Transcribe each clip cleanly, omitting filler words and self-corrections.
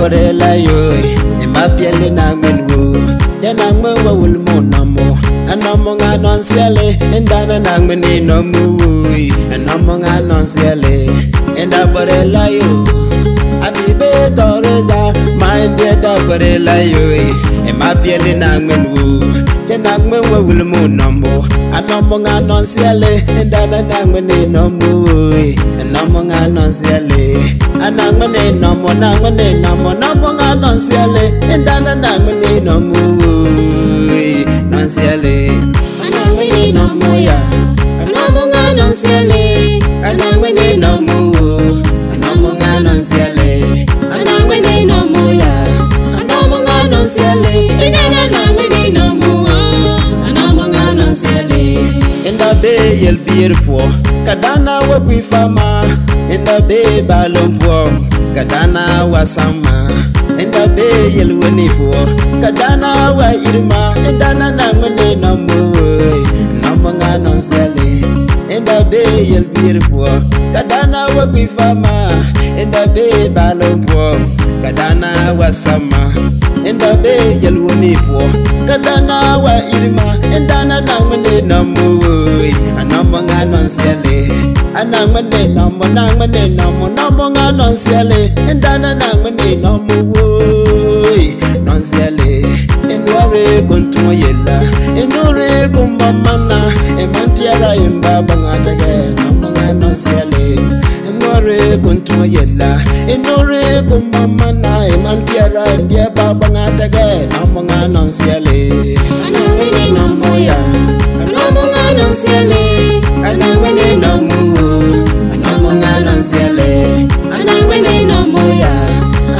borela yo emapiele Naamwin wo ya Naamwin wo wulmo namo anamo nga nonsiale endana Naamwin Nommo anamo nga nonsiale enda borela yo abibe toreza maende da borela yo emapiele Naamwin wo ya Naamwin wo wulmo namo anamo nga nonsiale endana Naamwin Nommo anamo nga nonsiale Naamwin Nommo Naamwin Nommo Nommo nga nonsiale endana Naamwin Nommo nonsiale Naamwin Nommo ya Nommo nga nonsiale Naamwin Nommo Nommo nga nonsiale Naamwin Nommo ya Nommo nga nonsiale endana Naamwin Nommo Nommo nga nonsiale enda be yel beautiful kadana wa kuifama enda be balompo kadana wa sama enda be yel wanipo kadana wa irma endana Naamwin Nommo Nommo nga nonsiale enda be yel beautiful kadana wa kuifama enda be balompo kadana wa sama enda be yel wanipo kadana wa irma endana Naamwin Nommo Nommo nga nonsiale Naamwin Nommo Naamwin Nommo Nommo nga nonsiale endana Naamwin Nommo nonsiale enware kontu yella enure kumbamana emantiara imba bangatage Nommo nga nonsiale enware kontu yella enure kumbamana emantiara ndie babangatage Nommo nga nonsiale Naamwin Nommo ya Nommo nga nonsiale Naamwin Nommo Nommo nga nonsiale Naamwin Nommo ya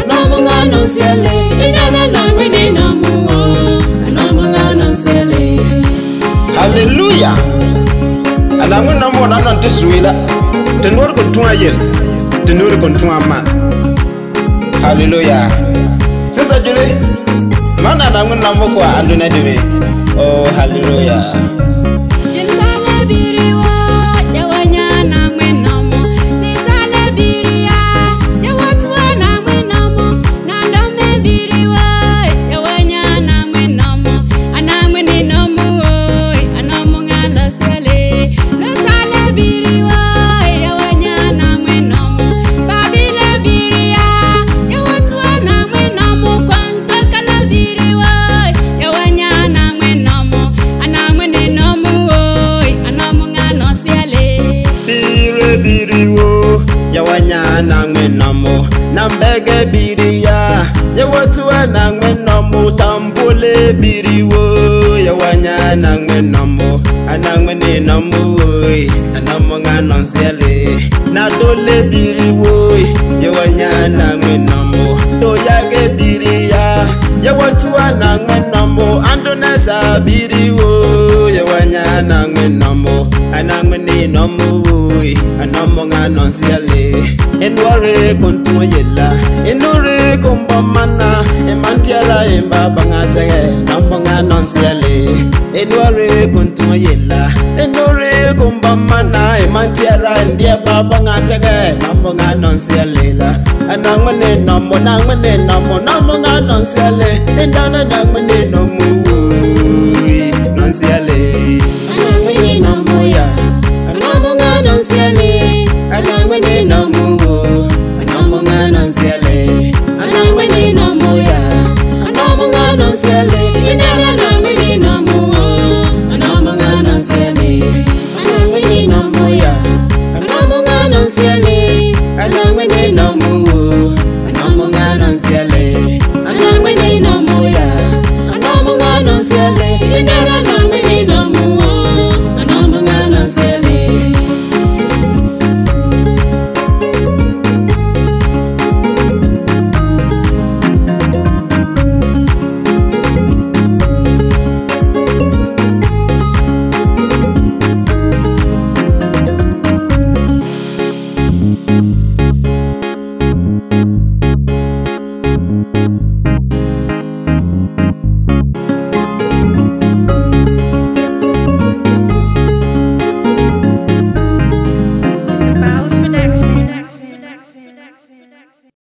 Nommo nga nonsiale endana Naamwin Nommo Nommo nga nonsiale Hallelujah Naamwin Nommo na nanti suila tenor kontua yel tenor kontua man Hallelujah Sister Julie mana Naamwin Nommo kwa anduna dewe oh hallelujah Naamwin Nommo nambege biriya yawotuwa Naamwin Nommo tambule biriwo yawanya Naamwin Nommo Naamwin Nommo Nommo nga nonsiale nadole biriwo yawanya Naamwin Nommo doyage biriya yawotuwa Naamwin Nommo andonesa biriwo yawanya Naamwin Nommo Naamwin Nommo Nommo nga nonsiale enware kontu yella enure kumbamana emantiara imba bangatage Nommo nga nonsiale enware kontu yella enure kumbamana emantiara ndie babangatage Nommo nga nonsiale la Naamwin Nommo Naamwin Nommo Nommo nga nonsiale endana Naamwin Nommo nonsiale Naamwin Nommo ya Nommo nga nonsiale Naamwin Nommo